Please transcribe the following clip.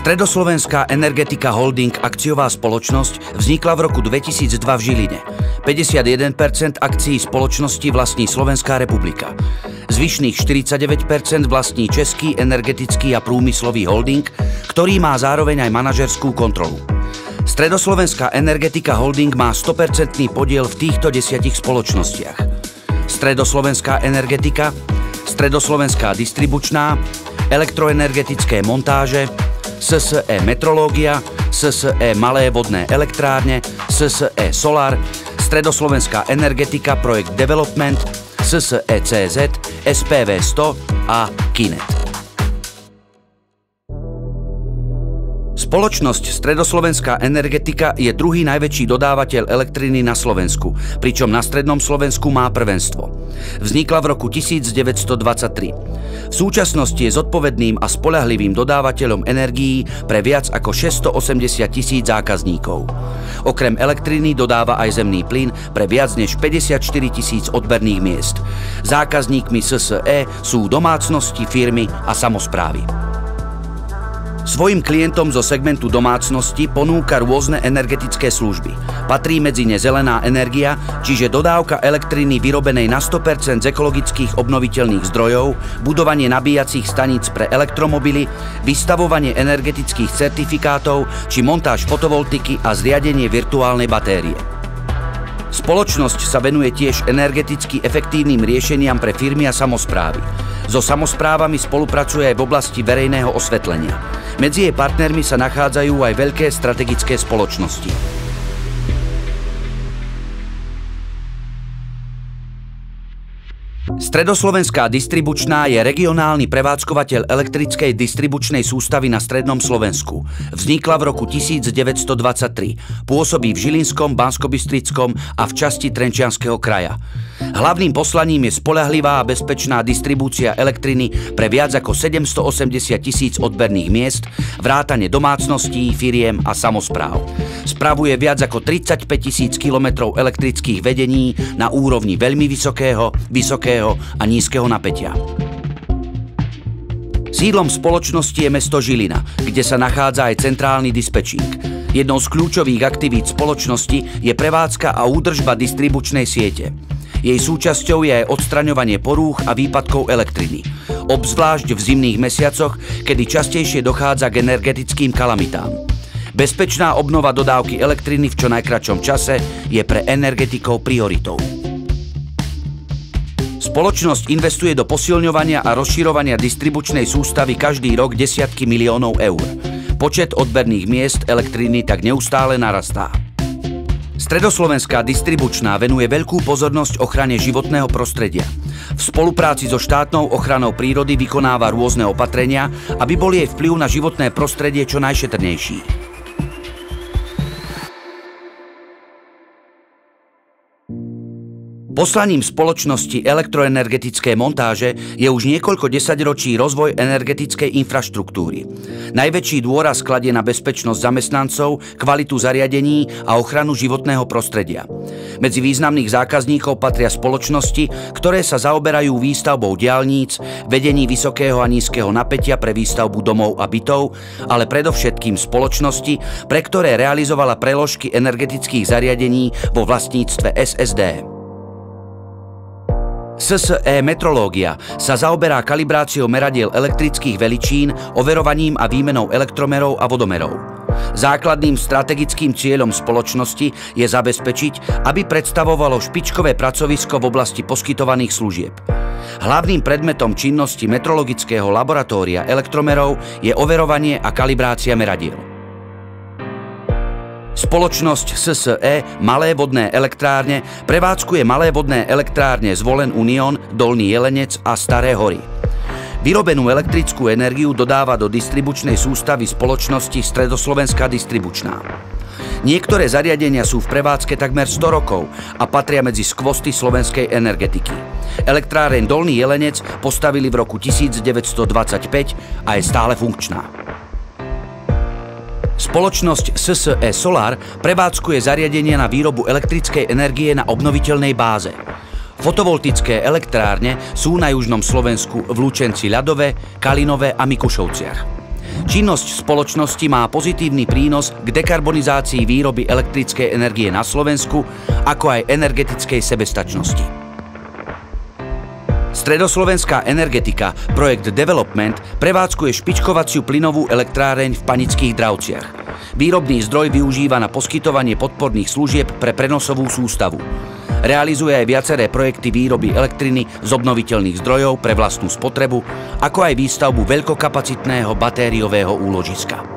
Stredoslovenská energetika holding akciová spoločnosť vznikla v roku 2002 v Žiline. 51% akcií spoločnosti vlastní Slovenská republika. Zvyšných 49% vlastní Český energetický a průmyslový holding, ktorý má zároveň aj manažerskú kontrolu. Stredoslovenská energetika holding má 100% podiel v týchto 10 spoločnostiach. Stredoslovenská energetika, Stredoslovenská distribučná, elektroenergetické montáže, SSE Metrológia, SSE Malé vodné elektrárne, SSE Solar, Stredoslovenská energetika Projekt Development, SSE CZ, SPV 100 a Kinet. Spoločnosť Stredoslovenská energetika je druhý najväčší dodávateľ elektriny na Slovensku, pričom na strednom Slovensku má prvenstvo. Vznikla v roku 1923. V súčasnosti je zodpovedným a spoľahlivým dodávateľom energií pre viac ako 680 000 zákazníkov. Okrem elektriny dodáva aj zemný plyn pre viac než 54 000 odberných miest. Zákazníkmi SSE sú domácnosti, firmy a samosprávy. Svojim klientom zo segmentu domácnosti ponúka rôzne energetické služby. Patrí medzi ne zelená energia, čiže dodávka elektriny vyrobenej na 100% z ekologických obnoviteľných zdrojov, budovanie nabíjacích staníc pre elektromobily, vystavovanie energetických certifikátov či montáž fotovoltiky a zriadenie virtuálnej batérie. Spoločnosť sa venuje tiež energeticky efektívnym riešeniam pre firmy a samosprávy. So samosprávami spolupracuje aj v oblasti verejného osvetlenia. Medzi jej partnermi sa nachádzajú aj veľké strategické spoločnosti. Stredoslovenská distribučná je regionálny prevádzkovateľ elektrickej distribučnej sústavy na strednom Slovensku. Vznikla v roku 1923. Pôsobí v Žilinskom, Banskobystrickom a v časti Trenčianskeho kraja. Hlavným poslaním je spoľahlivá a bezpečná distribúcia elektriny pre viac ako 780 000 odberných miest, vrátane domácností, firiem a samospráv. Spravuje viac ako 35 000 kilometrov elektrických vedení na úrovni veľmi vysokého a nízkeho napätia. Sídlom spoločnosti je mesto Žilina, kde sa nachádza aj centrálny dispečing. Jednou z kľúčových aktivít spoločnosti je prevádzka a údržba distribučnej siete. Jej súčasťou je aj odstraňovanie porúch a výpadkov elektriny, obzvlášť v zimných mesiacoch, kedy častejšie dochádza k energetickým kalamitám. Bezpečná obnova dodávky elektriny v čo najkratšom čase je pre energetikov prioritou. Spoločnosť investuje do posilňovania a rozširovania distribučnej sústavy každý rok desiatky miliónov eur. Počet odberných miest elektriny tak neustále narastá. Stredoslovenská distribučná venuje veľkú pozornosť ochrane životného prostredia. V spolupráci so štátnou ochranou prírody vykonáva rôzne opatrenia, aby bol jej vplyv na životné prostredie čo najšetrnejší. Poslaním spoločnosti elektroenergetické montáže je už niekoľko desaťročí rozvoj energetickej infraštruktúry. Najväčší dôraz kladie na bezpečnosť zamestnancov, kvalitu zariadení a ochranu životného prostredia. Medzi významných zákazníkov patria spoločnosti, ktoré sa zaoberajú výstavbou diaľnic, vedení vysokého a nízkeho napätia pre výstavbu domov a bytov, ale predovšetkým spoločnosti, pre ktoré realizovala preložky energetických zariadení vo vlastníctve SSD. SSE Metrológia sa zaoberá kalibráciou meradiel elektrických veličín, overovaním a výmenou elektromerov a vodomerov. Základným strategickým cieľom spoločnosti je zabezpečiť, aby predstavovalo špičkové pracovisko v oblasti poskytovaných služieb. Hlavným predmetom činnosti metrologického laboratória elektromerov je overovanie a kalibrácia meradiel. Spoločnosť SSE Malé vodné elektrárne prevádzkuje malé vodné elektrárne Zvolen Unión, Dolný Jelenec a Staré Hory. Vyrobenú elektrickú energiu dodáva do distribučnej sústavy spoločnosti Stredoslovenská distribučná. Niektoré zariadenia sú v prevádzke takmer 100 rokov a patria medzi skvosty slovenskej energetiky. Elektráreň Dolný Jelenec postavili v roku 1925 a je stále funkčná. Spoločnosť SSE Solar prevádzkuje zariadenia na výrobu elektrickej energie na obnoviteľnej báze. Fotovoltické elektrárne sú na južnom Slovensku v Lučenci ľadové, Kalinove a Mikušovciach. Činnosť spoločnosti má pozitívny prínos k dekarbonizácii výroby elektrickej energie na Slovensku, ako aj energetickej sebestačnosti. Stredoslovenská energetika, projekt Development, prevádzkuje špičkovaciu plynovú elektráreň v Panických Dravciach. Výrobný zdroj využíva na poskytovanie podporných služieb pre prenosovú sústavu. Realizuje aj viaceré projekty výroby elektriny z obnoviteľných zdrojov pre vlastnú spotrebu, ako aj výstavbu veľkokapacitného batériového úložiska.